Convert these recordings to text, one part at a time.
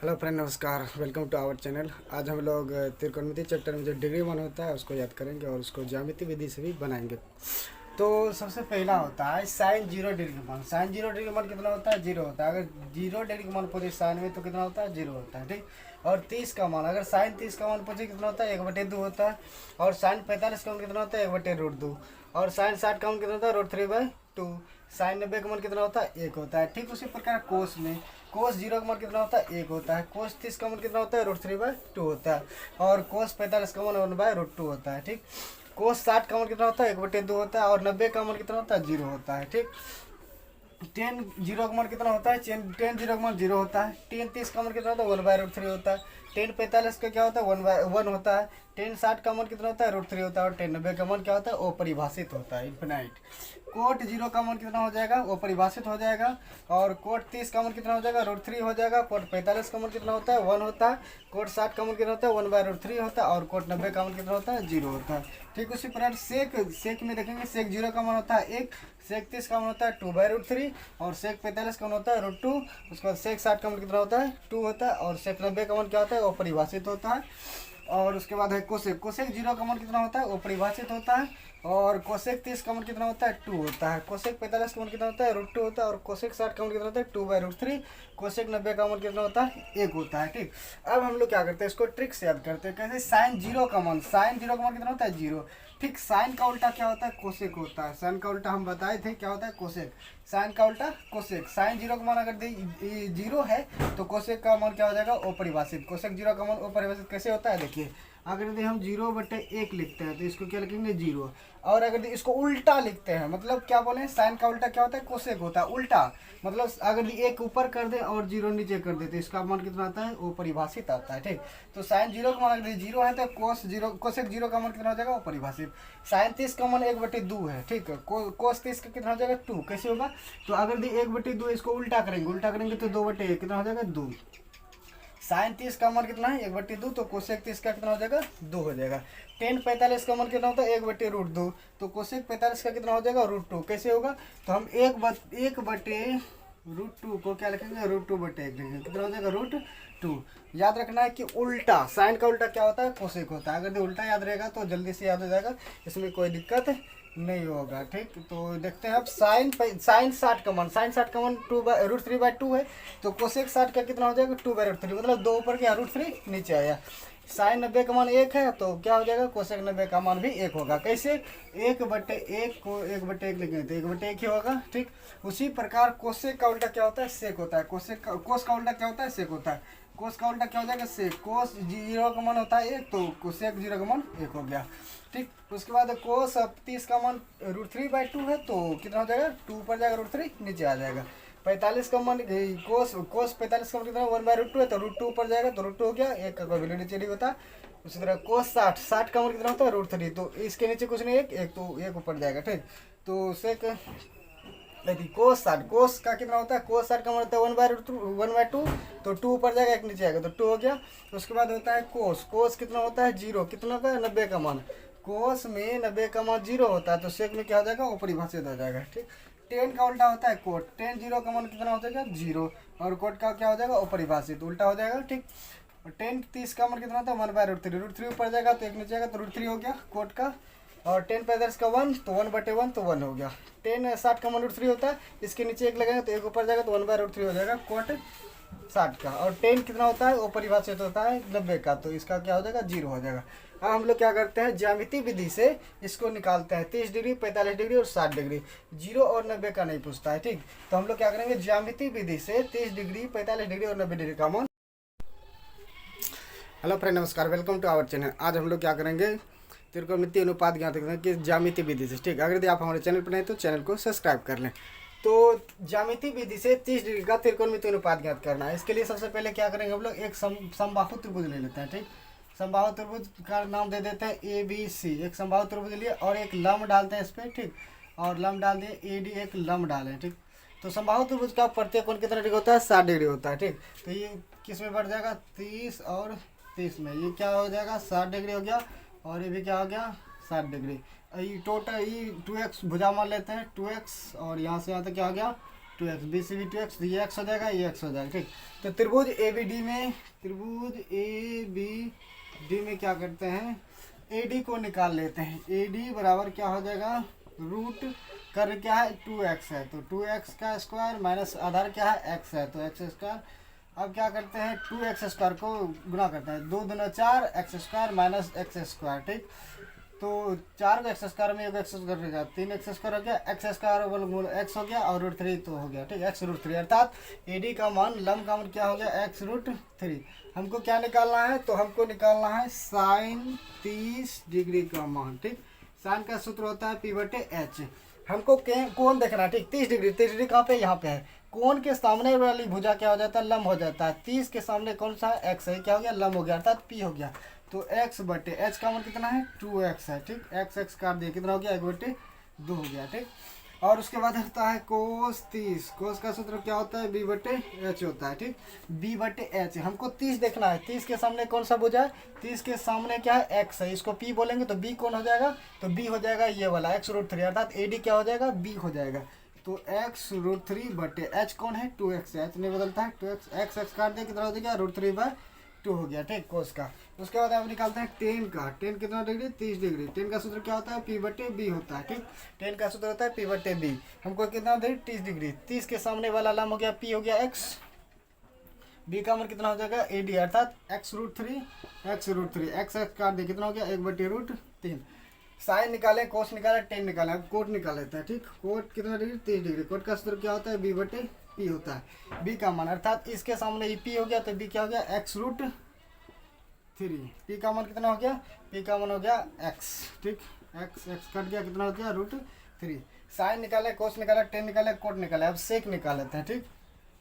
Hello friend, नमस्कार। Welcome to our channel. आज हम लोग त्रिकोणमिति चैप्टर में जो डिग्री वन होता है उसको याद करेंगे और उसको ज्यामिति विधि से भी बनाएंगे। तो सबसे पहला होता है साइन जीरो डिग्री का मान। साइन जीरो डिग्री का मान कितना होता है? जीरो होता है। अगर जीरो डिग्री का मान पूछे साइन में तो कितना होता है? जीरो होता है, ठीक। और 30 का मान, अगर साइन 30 का मान पूछे कितना होता है? 1/2 होता है। और साइन 45 का मान कितना होता है? 1/√2। और साइन 60 का मान कितना होता है? √3/2। साइन 90 का मान कितना होता है? 1 होता है, ठीक। उसी प्रकार कोस में कोस जीरो का मान कितना होता है? 1 होता है। कोस 30 का मान कितना होता है? √3/2 होता है। और कोस 45 का मान 1/√2 होता है, ठीक। कोस 60 का मान कितना होता है? 1/2 होता है। और 90 का मान कितना होता है? 0 होता है, ठीक। टेन जीरो का मान कितना होता है? टेन जीरो का मान 0 होता है। टेन 30 का मान कितना होता है? 1/√3 होता है। टेन 45 का क्या होता है? 1/1 होता है। टेन 60 का मान कितना होता है? √3 होता है। और टेन 90 का मान क्या होता है? अपरिभाषित होता है, इन्फिनाइट। कोट जीरो का मान कितना हो जाएगा? वो परिभाषित हो जाएगा। और कोट 30 का मान कितना हो जाएगा? √3 हो जाएगा। कोट 45 का मान कितना होता है? 1 होता है। कोट 60 का मान कितना होता है? 1/√3 होता है। और कोट 90 का मान कितना होता है? 0 होता है, ठीक। उसी प्रकार सेक में देखेंगे, सेक जीरो का मान होता है 1। सेक 30 का मान होता है 2/√3। और सेक 45 का मान होता है √2। उसके बाद सेक 60 का मान कितना होता है? 2 होता है। और सेक 90 का मान क्या होता है? वो परिभाषित होता है। और उसके बाद है कोसेक। कोसेक जीरो का मान कितना होता है? वो परिभाषित होता है। और कोसेक 30 का मान कितना होता है? 2 होता है। कोसेक 45 का मान कितना होता है? √2 होता है। और कोसेक 60 का मान कितना होता है? 2/√3। कोसेक 90 का मान कितना होता है? 1 होता है, ठीक। अब हम लोग क्या करते हैं, इसको ट्रिक से याद करते हैं। कैसे? साइन जीरो का मान कितना होता है? 0, ठीक। साइन का उल्टा क्या होता है? कोसेक होता है। साइन का उल्टा हम बताए थे क्या होता है? कोसेक। साइन का उल्टा कोसेक। साइन जीरो का मान अगर 0 है तो कोसेक का मान क्या हो जाएगा? अपरिभाषित। कोसेक जीरो का मान अपरिभाषित कैसे होता है? देखिए, अगर यदि हम 0/1 लिखते हैं तो इसको क्या लिखेंगे? 0। और अगर इसको उल्टा लिखते हैं, मतलब क्या बोले, साइन का उल्टा क्या होता है? कोसेक होता है, उल्टा। मतलब अगर 1 ऊपर कर दे और 0 नीचे कर दे तो इसका मान कितना आता है? वो परिभाषित आता है, ठीक। तो साइन जीरो का मान अगर 0 है तो कोसेक जीरो का मान कितना हो जाएगा? वो परिभाषित। साइन 30 का मान 1/2 है, ठीक है। कोस 30 का कितना हो जाएगा? 2। कैसे होगा? तो अगर 1/2 इसको उल्टा करेंगे तो 2/1 कितना हो जाएगा? 2। साइन 30 का मान कितना है? 1/2। तो कोसेक 30 का कितना हो जाएगा? 2 हो जाएगा। टेन 45 का मान कितना होता है? 1/√2। तो कोसेक 45 का कितना हो जाएगा? √2। कैसे होगा? तो हम 1/√2 को क्या लिखेंगे? √2/1 लिखेंगे। कितना हो जाएगा? √2। याद रखना है कि उल्टा, साइन का उल्टा क्या होता है? कोसेक होता है। अगर उल्टा याद रहेगा तो जल्दी से याद हो जाएगा, इसमें कोई दिक्कत नहीं होगा, ठीक। तो देखते हैं अब साइन 60 का मान। साइन 60 का मान √3/2 है। तो कोसेक 60 का कितना हो जाएगा? 2/√3। मतलब 2 ऊपर गया, √3 नीचे आया। साइन 90 का मान 1 है तो क्या हो जाएगा? कोसेक 90 का मान भी 1 होगा। कैसे? 1/1 को 1/1 लिखेंगे तो 1/1 ही होगा, ठीक। उसी प्रकार कोसेक का उल्टा क्या होता है? सेक होता है। कोस का उल्टा क्या होता है? सेक होता है। कोस का उल्टा क्या हो जाएगा? सेक। कोस जीरो का मान होता है 1 तो कोसेक जीरो का मान 1 हो गया, ठीक। उसके बाद कोस 30 का मान √3/2 है तो कितना हो जाएगा? 2 ऊपर जाएगा, √3 नीचे आ जाएगा। 45 का मान कोस 45 का मान कितना? 1/√2 है तो √2 ऊपर जाएगा तो √2 हो गया। 1 का कोई वैल्यू नीचे नहीं होता। उसी तरह कोस 60 का मान कितना होता है? √3। तो इसके नीचे कुछ नहीं, 1 तो 1 ऊपर जाएगा, ठीक। तो सेक कोस का कितना होता है? कोस 60 का मान होता है 1/2। तो 2 ऊपर जाएगा, 1 नीचे आएगा तो 2 हो गया। उसके बाद होता है कोस कितना होता है? 0। कितना होता है? 90 का मान। कोस में 90 का मान 0 होता है तो सेक में क्या हो जाएगा? वो परिभाषित हो जाएगा, ठीक। टेन का उल्टा होता है कोट। टेन जीरो का मान कितना हो जाएगा? 0। और कोट का क्या हो जाएगा? वो परिभाषित, उल्टा हो जाएगा, ठीक। और टेन 30 का मान कितना होता है? 1/√3। √3 ऊपर जाएगा तो 1 नीचे आएगा तो √3 हो गया कोट का। और टेन 45 का 1 तो 1/1 तो 1 हो गया। टेन 60 का मान √3 होता है, इसके नीचे 1 लगाएंगे तो 1 ऊपर जाएगा तो 1/√3 हो जाएगा कोट 60 का। और टेन कितना होता है? वो परिभाषित होता है 90 का, तो इसका क्या हो जाएगा? 0 हो जाएगा। अब हम लोग क्या करते हैं? ज्यामिति विधि से इसको निकालते हैं। 30 डिग्री, 45 डिग्री और 60 डिग्री। 0 और 90 का नहीं पूछता है, ठीक। तो हम लोग क्या करेंगे? ज्यामिति विधि से 30 डिग्री, 45 डिग्री और 90 डिग्री का मान। हेलो फ्रेंड, नमस्कार। Welcome to our channel. आज हम लोग क्या करेंगे? त्रिकोणमितीय अनुपात ज्ञात करते हैं कि ज्यामिति विधि से, ठीक। अगर यदि आप हमारे चैनल पर नहीं तो चैनल को सब्सक्राइब कर लें। तो ज्यामिति विधि से 30 डिग्री का त्रिकोणमितीय अनुपात ज्ञात करना है। इसके लिए सबसे पहले क्या करेंगे? हम लोग एक समबाहु त्रिभुज ले लेते हैं, ठीक। समबाहु त्रिभुज का नाम दे देते हैं ABC। एक समबाहु त्रिभुज लिए और एक लंब डालते हैं इस पर, ठीक। और लंब डाल दिए AD, एक लंब डालें, ठीक। तो समबाहु त्रिभुज का प्रत्येक कोण कितना डिग्री होता है? 60 डिग्री होता है, ठीक। तो ये किस में बढ़ जाएगा? 30 और 30 में। ये क्या हो जाएगा? 60 डिग्री हो गया। और ये भी क्या हो गया? 60 डिग्री। ये टोटल ये 2x भुजा मान लेते हैं, 2x। और यहाँ से यहाँ तक क्या हो गया? 2x, B C B 2x, ये x हो जाएगा, ये x हो जाएगा। ठीक, तो त्रिभुज ए बी डी में क्या करते हैं, ए डी को निकाल लेते हैं। ए डी बराबर क्या हो जाएगा, रूट कर क्या है 2x है, तो 2x का स्क्वायर माइनस आधार क्या है x है, तो x स्क्वायर। अब क्या करते हैं 2x स्क्वायर को गुणा करते हैं, 2 दूना 4 x square minus x square. ठीक, तो 4 को x स्क्वायर में 1 x स्क्वायर रहेगा, 3x स्क्वायर हो गया, x स्क्वायर मूल x हो गया और रूट 3 तो हो गया। ठीक, x रूट 3 अर्थात AD का मान लंब का मान क्या हो गया x रूट 3। हमको क्या निकालना है, तो हमको निकालना है साइन 30 डिग्री का मान। ठीक, साइन का सूत्र होता है P/H। हमको कोण देखना है। ठीक, 30 डिग्री, 30 डिग्री कहाँ पे, यहाँ पे है। कोण के सामने वाली भुजा क्या हो जाता है, लंब हो जाता है। 30 के सामने कौन सा है, x है, क्या हो गया, लंब हो गया अर्थात P हो गया। तो x/h का मान कितना है 2x है। ठीक, x काट दिया, कितना हो गया 1/2 हो गया। ठीक, और उसके बाद होता है कोस 30। कोस का सूत्र क्या होता है B/H होता है। ठीक, B/H हमको 30 देखना है। 30 के सामने कौन सा भुजा है, 30 के सामने क्या है x है, इसको P बोलेंगे तो B कौन हो जाएगा, तो B हो जाएगा ये वाला x रूट 3 अर्थात AD क्या हो जाएगा B हो जाएगा। तो x रूट 3/h कौन है 2x है, h नहीं बदलता है 2x, x काट दिया, कितना हो जाएगा रूट 3/2 हो गया। ठीक, कोस का। उसके बाद हम निकालते हैं टेन का। टेन कितना डिग्री, 30 डिग्री। टेन का सूत्र क्या होता है P/B होता है। ठीक, टेन का सूत्र होता है P/B। हमको कितना डिग्री 30 डिग्री, 30 के सामने वाला लंब हो गया P हो गया x, B का मान कितना हो जाएगा AD अर्थात x रूट 3, x काट दिया, कितना हो गया 1/√3। साइन निकाले, कोस निकाले, टेन निकाले, अब कोट निकाल लेते हैं। ठीक, कोट कितना डिग्री 30 डिग्री। कोट का सूत्र क्या होता है B/P होता है। B का मान अर्थात इसके सामने P हो गया तो B क्या हो गया x रूट 3। P का मान कितना हो गया, P का मान हो गया x। ठीक, x कट गया, कितना हो गया √3। साइन निकाले, कोस निकाले, टेन निकाले, कोट निकाले। अब सेक निकाल लेते हैं। ठीक,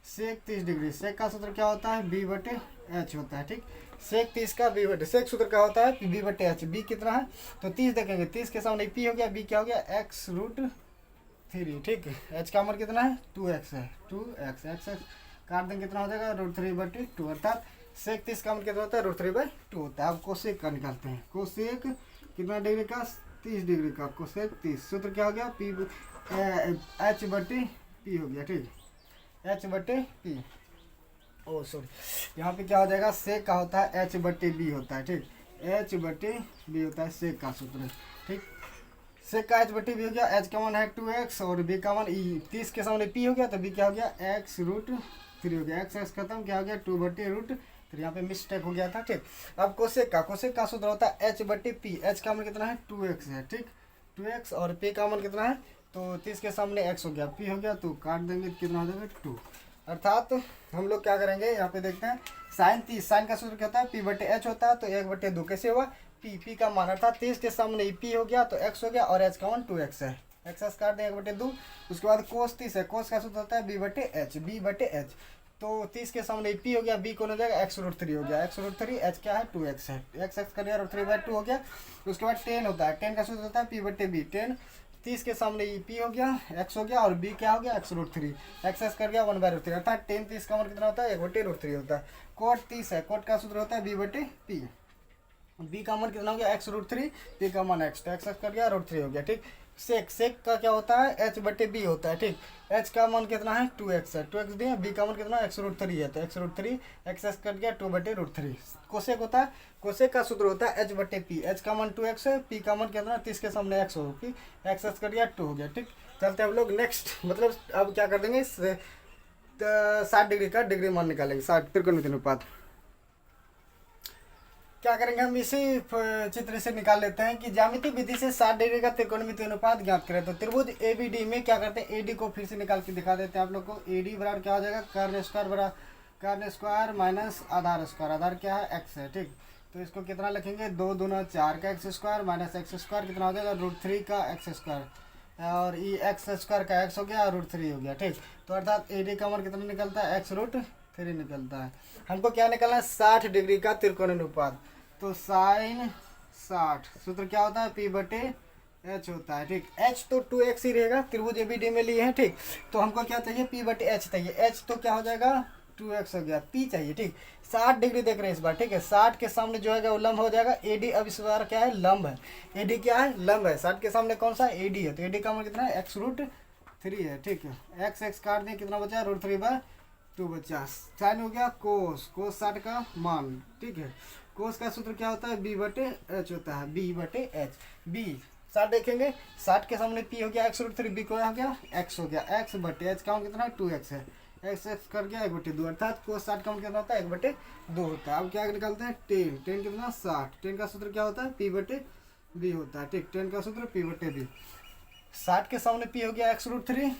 सेक 30 डिग्री। सेक का सूत्र क्या होता है B/H होता है। ठीक, सेक 30 का सेक सूत्र क्या होता है B/H। B कितना है, तो 30 देखेंगे, 30 के सामने P हो गया, B क्या हो गया x रूट 3। ठीक, H का मान कितना है 2x है, 2x, x काट देंगे, कितना हो जाएगा √3/2 अर्थात सेक 30 का मान कितना होता है √3/2 होता है। अब कोसेक का निकालते हैं। कोसेक कितना डिग्री का, 30 डिग्री का। कोसेक 30 सूत्र क्या हो गया H/P हो गया। ठीक, H/P, ओ सॉरी, यहाँ पे क्या हो जाएगा, सेक का होता है H/B होता है। ठीक, H/B होता है सेक का सूत्र। ठीक, सेक का H/B हो गया। H का मान है 2x और B का मान 30 के सामने P हो गया तो B क्या हो गया x रूट 3 हो गया। x खत्म, क्या हो गया 2/√3। यहाँ पे मिस्टेक हो गया था। ठीक, अब कोसेक का सूत्र होता है H/P। H का मान कितना है 2x है। ठीक, 2x और P का मान कितना है, तो 30 के सामने x हो गया, P हो गया, तो काट देंगे, कितना हो जाएगा 2। अर्थात हम लोग क्या करेंगे, यहाँ पे देखते हैं साइन 30। साइन का सूत्र क्या होता है P/H होता है, तो 1/2 कैसे हुआ, P का मान अर्थात 30 के सामने P हो गया तो x हो गया और h का मान 2x है। x काट दें 1/2। उसके बाद कोस 30 है। कोस का सूत्र होता है B/H। तो 30 के सामने P हो गया, B कौन हो जाएगा x रूट 3 हो गया, x रूट 3, h क्या है 2x है, x कर दिया √3/2 हो गया। उसके बाद टेन होता है। टेन का सूत्र होता है P/B। टेन 30 के सामने P हो गया, x हो गया और B क्या हो गया x रूट 3, x कर गया 1/√3 अर्थात टेन 30 का मान कितना होता है 1/√3 होता है। कोट 30 है। कोट का सूत्र होता है B/P। B का मान कितना हो गया x रूट 3, P का मान x, तो x कर गया √3 हो गया। ठीक, सेक का क्या होता है H/B होता है। ठीक, h का मान कितना है 2x है, 2x दिया, B का मान कितना x रूट 3 है, तो x रूट 3, x कट गया 2/√3। कोसेक होता है, कोसेक का सूत्र होता है H/P। h का मान 2x है, P का मान कितना 30 के सामने x हो, x कट गया 2 हो गया। ठीक, चलते हैं हम लोग नेक्स्ट, मतलब अब क्या कर देंगे 60 डिग्री का डिग्री मान निकालेंगे, 60 त्रिकोणमिति अनुपात। क्या करेंगे हम इसी चित्र से निकाल लेते हैं कि ज्यामितीय विधि से 60 डिग्री का त्रिकोणमितीय अनुपात ज्ञात करें। तो त्रिभुज ABD में क्या करते हैं, AD को फिर से निकाल के दिखा देते हैं आप लोग को। AD बराबर क्या हो जाएगा कर्ण स्क्वायर माइनस आधार स्क्वायर। आधार क्या है x है। ठीक, तो इसको कितना लिखेंगे 2 दूना 4 का x square minus x square, कितना हो जाएगा √3 का x स्क्वायर और ये x स्क्वायर का x हो गया और √3 हो गया। ठीक, तो अर्थात AD का मान कितना निकलता है x रूट 3 निकलता है। हमको क्या निकलना है 60 डिग्री का त्रिकोण अनुपात। तो साइन 60 सूत्र क्या होता है P/H होता है। ठीक, h तो 2x ही रहेगा, त्रिभुज ABD में लिए हैं। ठीक, तो हमको क्या चाहिए P/H चाहिए, h तो क्या हो जाएगा 2x हो गया, P चाहिए। ठीक, 60 डिग्री देख रहे हैं इस बार। ठीक है, 60 के सामने जो है वो लंब हो जाएगा AD। अब इस बार क्या है लंब है, AD क्या है लंब है। 60 के सामने कौन सा AD है, तो AD का मान कितना है x रूट 3 है, ठीक है। एक्स एक्स काट दें, कितना बचा, √3/2 बचा। साइन हो गया कोस, कोस 60 का मान, ठीक है। कोस का सूत्र क्या होता है, B/H होता है, B/H। बी 60 देखेंगे, 60 के सामने P हो गया x√3, B को हो गया x हो गया, x/H का मान कितना है, 2x है, x x कर गया 1/2, अर्थात कोस 60 का मान कितना होता है, 1/2 होता है। अब क्या निकालते हैं, 10 कितना 60, 10 का सूत्र क्या होता है, P/B होता है, ठीक। 10 का सूत्र P/B। 60 के सामने P हो गया x√3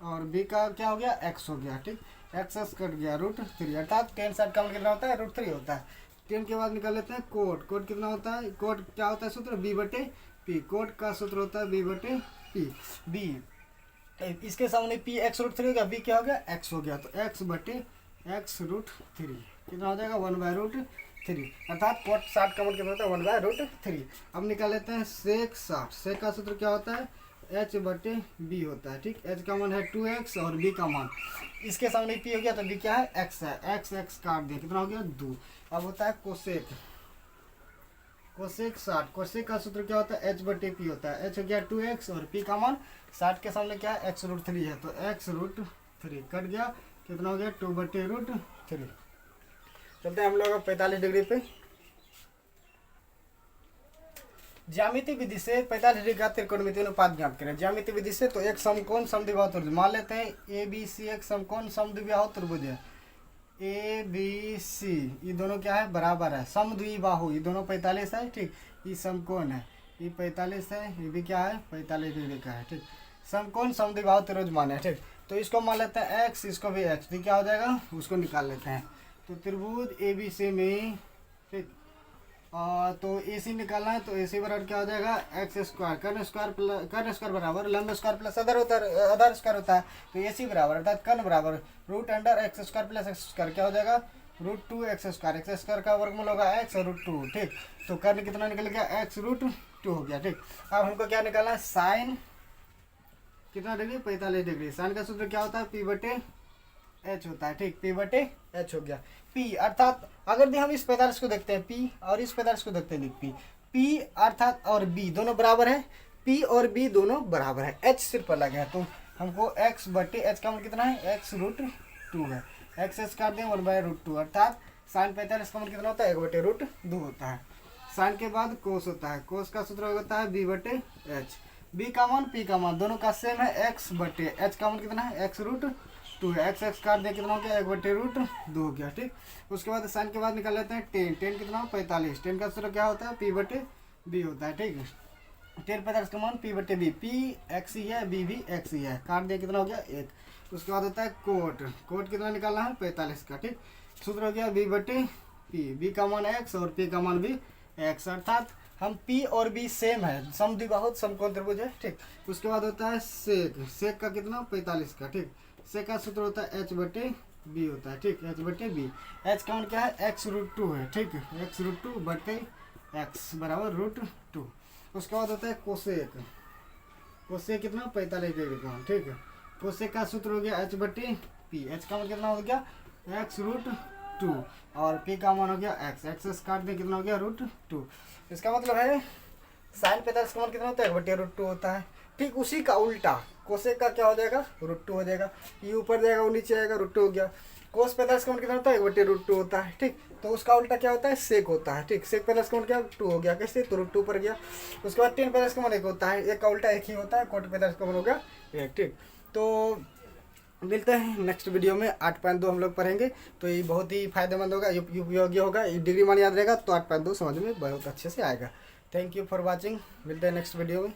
और B का क्या हो गया, x हो गया, ठीक। x कट गया √3, अर्थात 10 60 का मान कितना होता है, √3 होता है। 10 के बाद निकाल लेते हैं कोट, कोट कितना होता है, कोट क्या होता है सूत्र, B/P, कोट का सूत्र होता है B/P। B इसके सामने P x√3 हो गया, B क्या हो गया, x हो गया, तो x/x√3 कितना हो जाएगा, 1/√3, अर्थात कोट 60 का मान कितना होता है, 1/√3। अब निकाल लेते हैं सेक 60, सेक का सूत्र क्या होता है, h/b होता है, ठीक। h का मान है 2x और b का मान, इसके सामने p हो गया तो b क्या है, x है, x काट दिया, कितना हो गया 2। अब होता है कोसेक, कोसेक 60, कोसेक का सूत्र क्या होता है, h/p होता है, h हो गया 2x और p का मान 60 के सामने क्या है, x√3 है, तो x√3 कट गया, कितना हो गया 2/√3। चलते हैं हम लोग 45 डिग्री पे। ज्यामिति विधि से 45 डिग्री का त्रिकोणमिति अनुपात ज्ञात करें। ज्यामिति विधि से तो एक समकोण समद्विबाहु त्रिभुज मान लेते हैं, ABC एक समकोण समद्विबाहु त्रिभुज है, ABC ये दोनों क्या है, बराबर है, समद्विबाहु, ये दोनों 45 है, ठीक। ये समकोण है, ये 45 है, ये भी क्या है 45 डिग्री का है, ठीक। समकोण समद्विबाहु त्रिभुज माने, ठीक। तो इसको मान लेते हैं x, इसको भी x, तो क्या हो जाएगा, उसको निकाल लेते हैं। तो त्रिभुज ABC में, ठीक, तो AC निकालना है, तो AC बराबर क्या हो जाएगा, x² कर्ण स्क्वायर बराबर लंब स्क्वायर प्लस आधार स्क्वायर होता है, तो AC बराबर अर्थात कर्ण बराबर √x² प्लस x² क्या हो जाएगा, √2x², x² का वर्गमूल होगा x और √2, ठीक। तो कर्ण कितना निकल गया, x√2 हो गया, ठीक। अब हमको क्या निकालना है, साइन कितना डिग्री, 45 डिग्री। साइन का सूत्र क्या होता है, P/H होता है, ठीक, P/H हो गया। P अर्थात अगर हम इस 45 को देखते हैं P और इस 45 को देखते हैं P अर्थात और B दोनों बराबर है, P और B दोनों बराबर है, H सिर्फ अलग है, तो हमको x/H का मान कितना है, x√2 है, x काट दें 1/√2, अर्थात साइन 45 का मान कितना होता है, 1/√2 होता है। साइन के बाद कोस होता है, कोस का सूत्र होता है B/H, B का मान P का मान दोनों का सेम है, x/H का मान कितना है, x√2 है, x काट दिया, कितना हो गया, 1/√2 हो गया, ठीक। उसके बाद साइन के बाद निकाल लेते हैं 10 कितना हो, 45, 10 का सूत्र क्या होता है, P/B होता है, ठीक। 10 45 का मान P/B, P x ही है, B भी x ही है, काट दिया, कितना हो गया 1। उसके बाद होता है कोट, कोट कितना निकालना है, 45 का, ठीक। सूत्र हो गया B/P, B का मान x और P का मान भी x, अर्थात हम P और B सेम है, समद्विबाहु समकोण त्रिभुज है, ठीक। उसके बाद होता है सेक, सेक का कितना 45 का, ठीक। सेक का सूत्र होता है H/B होता है, ठीक, H/B। H का मान क्या है, x√2 है, ठीक, x√2/x बराबर √2। उसके बाद होता है कोसेक, कोसेक कितना 45 डिग्री का, ठीक है। कोसेक का सूत्र हो गया H/P, H का मान कितना हो गया, x√2 और P का मान हो गया x काट दे, कितना हो गया √2। इसका मतलब है साइन 45 का मान कितना होता है, 1/√2 होता है, ठीक। उसी का उल्टा कोसेक का क्या हो जाएगा, √2 हो जाएगा, ये ऊपर जाएगा वो नीचे आएगा, √2 हो गया। कोस 45 का मान कितना होता है, 1/√2 होता है, ठीक। तो उसका उल्टा क्या होता है, सेक होता है, ठीक। सेक 45 का मान क्या 2 हो गया, कैसे, तो √2 पर गया। उसके बाद 10 45 का मान 1 होता है, एक का उल्टा एक ही होता है, कोट 45 का मान होगा 1, ठीक। तो मिलते हैं नेक्स्ट वीडियो में, 8.2 हम लोग पढ़ेंगे, तो ये बहुत ही फायदेमंद होगा, उपयोगी होगा, ये डिग्री मान याद रहेगा तो 8.2 समझ में बहुत अच्छे से आएगा। थैंक यू फॉर वॉचिंग, मिलते हैं नेक्स्ट वीडियो में।